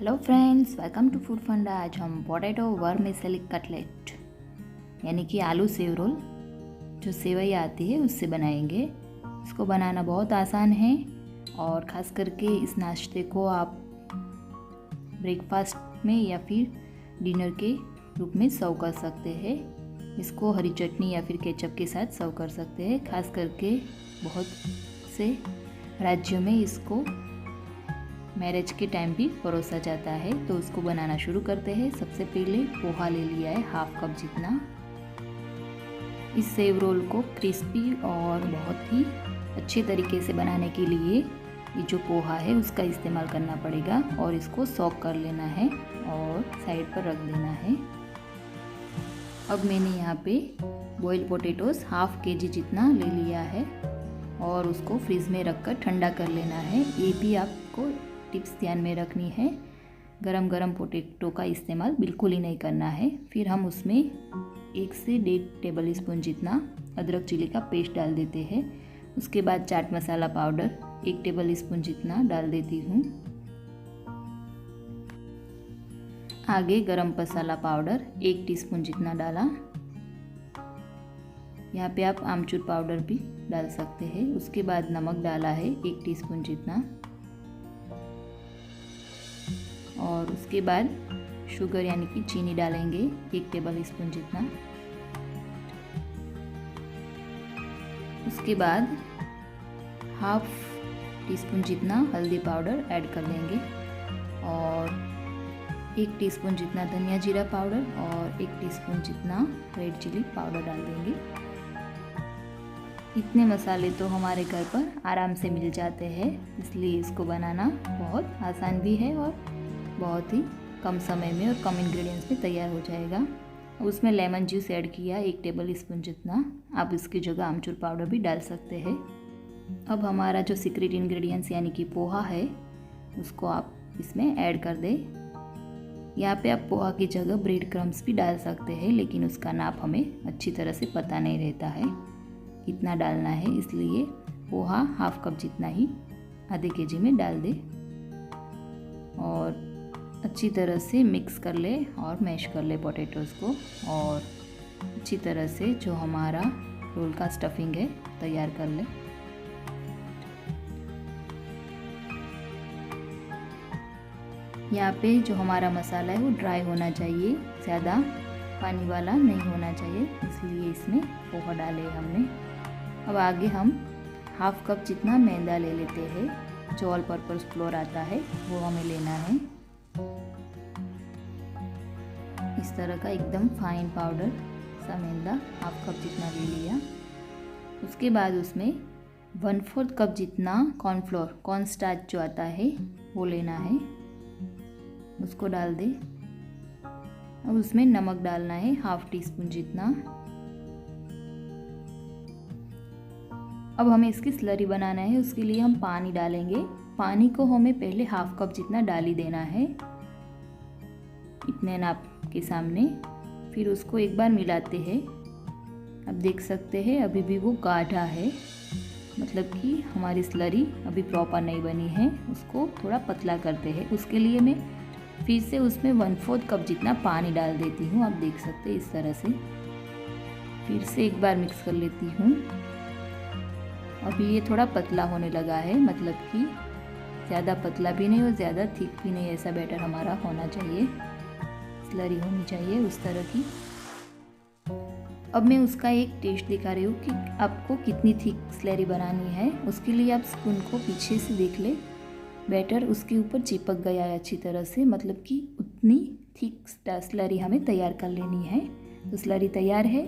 Hello friends, welcome to food funda. आज हम potato vermicelli cutlet यानी कि आलू सेव रोल जो सेवई आती है उससे बनाएंगे। इसको बनाना बहुत आसान है और ख़ास करके इस नाश्ते को आप ब्रेकफास्ट में या फिर डिनर के रूप में सर्व कर सकते हैं। इसको हरी चटनी या फिर केचप के साथ सर्व कर सकते हैं। ख़ास करके बहुत से राज्यों में इसको मैरिज के टाइम भी परोसा जाता है। तो उसको बनाना शुरू करते हैं। सबसे पहले पोहा ले लिया है हाफ कप जितना। इस सेव रोल को क्रिस्पी और बहुत ही अच्छे तरीके से बनाने के लिए ये जो पोहा है उसका इस्तेमाल करना पड़ेगा और इसको सॉक कर लेना है और साइड पर रख देना है। अब मैंने यहाँ पे बॉइल्ड पोटैटोस हाफ केजी जितना ले लिया है और उसको फ्रिज में रखकर ठंडा कर लेना है। ये भी आपको टिप्स ध्यान में रखनी है, गरम गरम पोटैटो का इस्तेमाल बिल्कुल ही नहीं करना है। फिर हम उसमें 1 से 1.5 टेबल स्पून जितना अदरक चिली का पेस्ट डाल देते हैं। उसके बाद chaat masala powder 1 table spoon जितना डाल देती हूँ। आगे गरम मसाला पाउडर 1 टीस्पून जितना डाला। यहाँ पे आप आमचूर पाउडर भी डाल सकते हैं। उसके बाद नमक डाला है 1 टीस्पून जितना और उसके बाद शुगर यानी कि चीनी डालेंगे 1 टेबल स्पून जितना। उसके बाद हाफ टी स्पून जितना हल्दी पाउडर ऐड कर लेंगे और 1 टीस्पून जितना धनिया जीरा पाउडर और 1 टीस्पून जितना रेड चिली पाउडर डाल देंगे। इतने मसाले तो हमारे घर पर आराम से मिल जाते हैं, इसलिए इसको बनाना बहुत आसान भी है और बहुत ही कम समय में और कम इंग्रेडिएंट्स में तैयार हो जाएगा। उसमें लेमन जूस ऐड किया 1 टेबल स्पून जितना। आप इसकी जगह आमचूर पाउडर भी डाल सकते हैं। अब हमारा जो सीक्रेट इंग्रेडिएंट्स यानी कि पोहा है उसको आप इसमें ऐड कर दें। यहाँ पे आप पोहा की जगह ब्रेड क्रम्स भी डाल सकते हैं, लेकिन उसका नाप हमें अच्छी तरह से पता नहीं रहता है कितना डालना है, इसलिए पोहा हाफ कप जितना ही आधे केजी में डाल दे और अच्छी तरह से मिक्स कर ले और मैश कर ले पोटैटोज़ को और अच्छी तरह से जो हमारा रोल का स्टफिंग है तैयार कर ले। यहाँ पे जो हमारा मसाला है वो ड्राई होना चाहिए, ज़्यादा पानी वाला नहीं होना चाहिए, इसलिए इसमें पोहा डाले हमने। अब आगे हम हाफ कप जितना मैदा ले लेते हैं। जो ऑल पर्पस फ्लोर आता है वो हमें लेना है। इस तरह का एकदम फाइन पाउडर सा मैदा हाफ कप जितना ले लिया। उसके बाद उसमें 1/4 कप जितना कॉर्नफ्लोर कॉर्न स्टार्च जो आता है वो लेना है, उसको डाल दे। अब उसमें नमक डालना है हाफ टी स्पून जितना। अब हमें इसकी स्लरी बनाना है, उसके लिए हम पानी डालेंगे। पानी को हमें पहले हाफ कप जितना डाल ही देना है इतने नाप के सामने। फिर उसको एक बार मिलाते हैं। अब देख सकते हैं अभी भी वो गाढ़ा है, मतलब कि हमारी स्लरी अभी प्रॉपर नहीं बनी है। उसको थोड़ा पतला करते हैं। उसके लिए मैं फिर से उसमें 1/4 कप जितना पानी डाल देती हूँ। आप देख सकते हैं इस तरह से। फिर से एक बार मिक्स कर लेती हूँ। अभी ये थोड़ा पतला होने लगा है, मतलब कि ज़्यादा पतला भी नहीं और ज़्यादा थिक भी नहीं, ऐसा बैटर हमारा होना चाहिए। स्लरी होनी चाहिए उस तरह की। अब मैं उसका एक टेस्ट दिखा रही हूँ कि आपको कितनी थिक स्लरी बनानी है। उसके लिए आप स्पून को पीछे से देख ले, बैटर उसके ऊपर चिपक गया है अच्छी तरह से, मतलब कि उतनी थिक स्लरी हमें तैयार कर लेनी है। तो स्लरी तैयार है।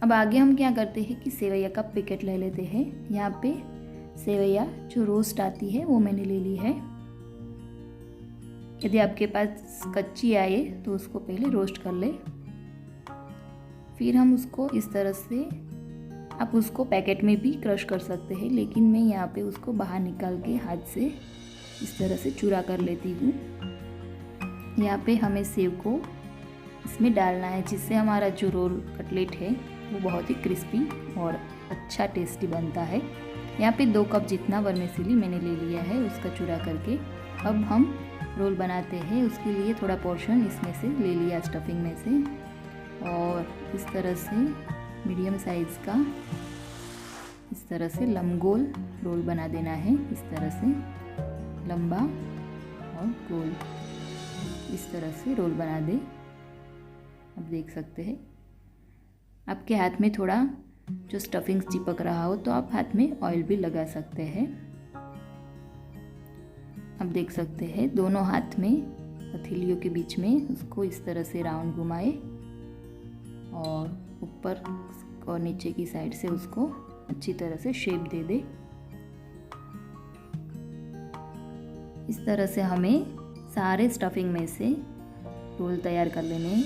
अब आगे हम क्या करते हैं कि सेवैया का पैकेट ले लेते हैं। यहाँ पे सेवैया जो रोस्ट आती है वो मैंने ले ली है। यदि आपके पास कच्ची आए तो उसको पहले रोस्ट कर ले। फिर हम उसको इस तरह से, आप उसको पैकेट में भी क्रश कर सकते हैं, लेकिन मैं यहाँ पे उसको बाहर निकाल के हाथ से इस तरह से चूरा कर लेती हूँ। यहाँ पे हमें सेव को इसमें डालना है, जिससे हमारा जो रोल कटलेट है वो बहुत ही क्रिस्पी और अच्छा टेस्टी बनता है। यहाँ पे 2 कप जितना वर्मिसेली मैंने ले लिया है उसका चूरा करके अब हम रोल बनाते हैं। उसके लिए थोड़ा पोर्शन इसमें से ले लिया स्टफिंग में से और इस तरह से मीडियम साइज़ का इस तरह से लंबगोल रोल बना देना है। इस तरह से लंबा और गोल इस तरह से रोल बना दे। आप देख सकते हैं आपके हाथ में थोड़ा जो स्टफिंग चिपक रहा हो तो आप हाथ में ऑयल भी लगा सकते हैं। आप देख सकते हैं दोनों हाथ में हथेलियों के बीच में उसको इस तरह से राउंड घुमाए और ऊपर और नीचे की साइड से उसको अच्छी तरह से शेप दे दे। इस तरह से हमें सारे स्टफिंग में से रोल तैयार कर लेने हैं।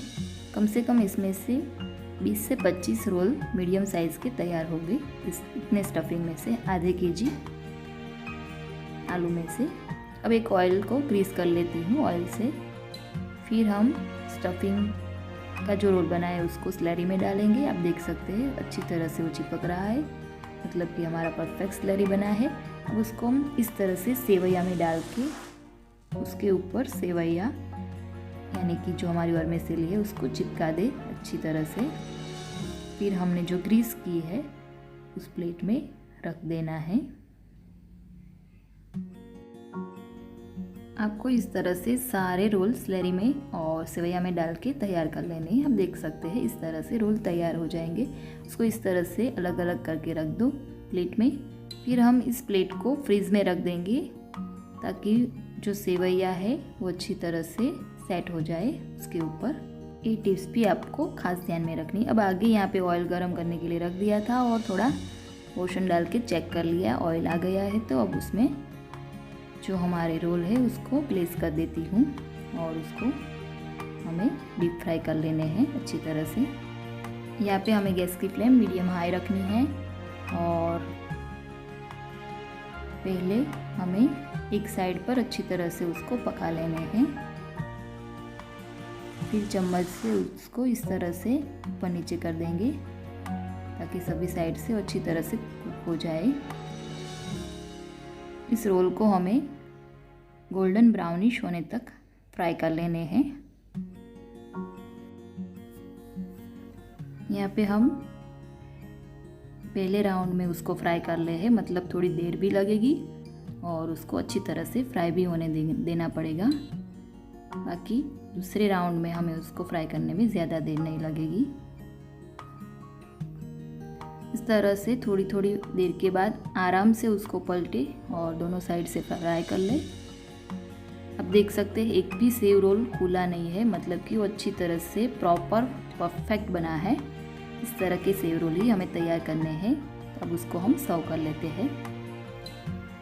कम से कम इसमें से 20 से 25 रोल मीडियम साइज़ के तैयार हो गए। इतने स्टफिंग में से आधे केजी आलू में से। अब एक ऑयल को ग्रीस कर लेती हूँ ऑयल से। फिर हम स्टफिंग का जो रोल बना है उसको स्लैरी में डालेंगे। आप देख सकते हैं अच्छी तरह से वो चिपक रहा है, मतलब कि हमारा परफेक्ट स्लैरी बना है। अब उसको हम इस तरह से सेवैया में डाल के उसके ऊपर सेवैया यानी कि जो हमारी वर्मिसेली है उसको चिपका दे अच्छी तरह से। फिर हमने जो ग्रीस की है उस प्लेट में रख देना है। आपको इस तरह से सारे रोल स्लैरी में और सेवैया में डाल के तैयार कर लेने हैं। आप देख सकते हैं इस तरह से रोल तैयार हो जाएंगे। उसको इस तरह से अलग अलग करके रख दो प्लेट में। फिर हम इस प्लेट को फ्रीज में रख देंगे ताकि जो सेवैया है वो अच्छी तरह से सेट हो जाए उसके ऊपर। ये टिप्स भी आपको खास ध्यान में रखनी। अब आगे यहाँ पे ऑयल गरम करने के लिए रख दिया था और थोड़ा पोर्शन डाल के चेक कर लिया, ऑयल आ गया है तो अब उसमें जो हमारे रोल है उसको प्लेस कर देती हूँ और उसको हमें डीप फ्राई कर लेने हैं अच्छी तरह से। यहाँ पे हमें गैस की फ्लेम मीडियम हाई रखनी है और पहले हमें एक साइड पर अच्छी तरह से उसको पका लेने हैं। फिर चम्मच से उसको इस तरह से ऊपर नीचे कर देंगे ताकि सभी साइड से अच्छी तरह से कुक हो जाए। इस रोल को हमें गोल्डन ब्राउनिश होने तक फ्राई कर लेने हैं। यहाँ पे हम पहले राउंड में उसको फ्राई कर ले हैं, मतलब थोड़ी देर भी लगेगी और उसको अच्छी तरह से फ्राई भी होने देना पड़ेगा। बाकी दूसरे राउंड में हमें उसको फ्राई करने में ज़्यादा देर नहीं लगेगी। इस तरह से थोड़ी थोड़ी देर के बाद आराम से उसको पलटे और दोनों साइड से फ्राई कर ले। अब देख सकते हैं एक भी सेव रोल खुला नहीं है, मतलब कि वो अच्छी तरह से प्रॉपर परफेक्ट बना है। इस तरह के सेव रोल ही हमें तैयार करने हैं। तो अब उसको हम सर्व कर लेते हैं।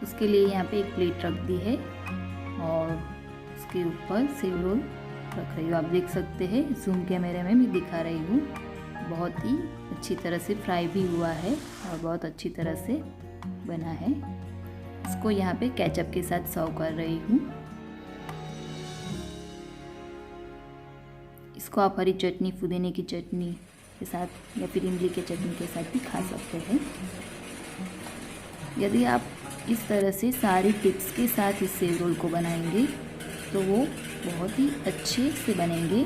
उसके लिए यहाँ पे एक प्लेट रख दी है और उसके ऊपर सेव रोल रख रही हूँ। आप देख सकते हैं जूम कैमरे में मैं दिखा रही हूँ, बहुत ही अच्छी तरह से फ्राई भी हुआ है और बहुत अच्छी तरह से बना है। इसको यहाँ पे केचप के साथ सर्व कर रही हूँ। इसको आप हरी चटनी, पुदीने की चटनी के साथ या फिर इमली के चटनी के साथ भी खा सकते हैं। यदि आप इस तरह से सारी टिप्स के साथ इस सेव रोल को बनाएंगे तो वो बहुत ही अच्छे से बनेंगे।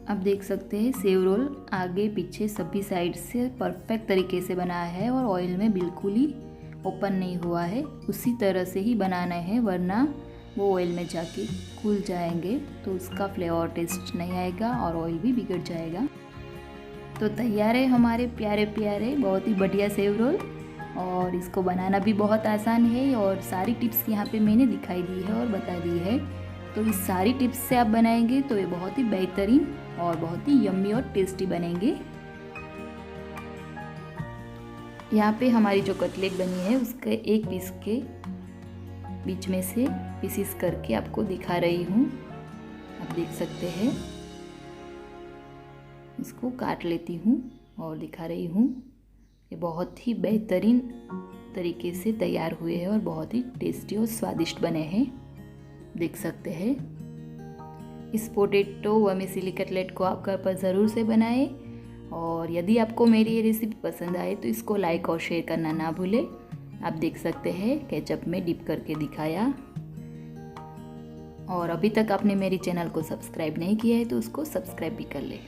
आप देख सकते हैं सेव रोल आगे पीछे सभी साइड से परफेक्ट तरीके से बना है और ऑयल में बिल्कुल ही ओपन नहीं हुआ है। उसी तरह से ही बनाना है, वरना वो ऑयल में जाके खुल जाएंगे तो उसका फ्लेवर टेस्ट नहीं आएगा और ऑयल भी बिगड़ जाएगा। तो तैयार है हमारे प्यारे प्यारे बहुत ही बढ़िया सेव रोल और इसको बनाना भी बहुत आसान है और सारी टिप्स यहाँ पे मैंने दिखाई दी है और बता दी है। तो इस सारी टिप्स से आप बनाएंगे तो ये बहुत ही बेहतरीन और बहुत ही यम्मी और टेस्टी बनेंगे। यहाँ पे हमारी जो कटलेट बनी है उसके एक पीस के बीच में से पीसीस करके आपको दिखा रही हूँ। आप देख सकते हैं, इसको काट लेती हूँ और दिखा रही हूँ। ये बहुत ही बेहतरीन तरीके से तैयार हुए हैं और बहुत ही टेस्टी और स्वादिष्ट बने हैं। देख सकते हैं। इस पोटैटो वर्मिसेली कटलेट को आप घर पर ज़रूर से बनाएं और यदि आपको मेरी ये रेसिपी पसंद आए तो इसको लाइक और शेयर करना ना भूलें। आप देख सकते हैं केचप में डिप करके दिखाया। और अभी तक आपने मेरी चैनल को सब्सक्राइब नहीं किया है तो उसको सब्सक्राइब भी कर ले।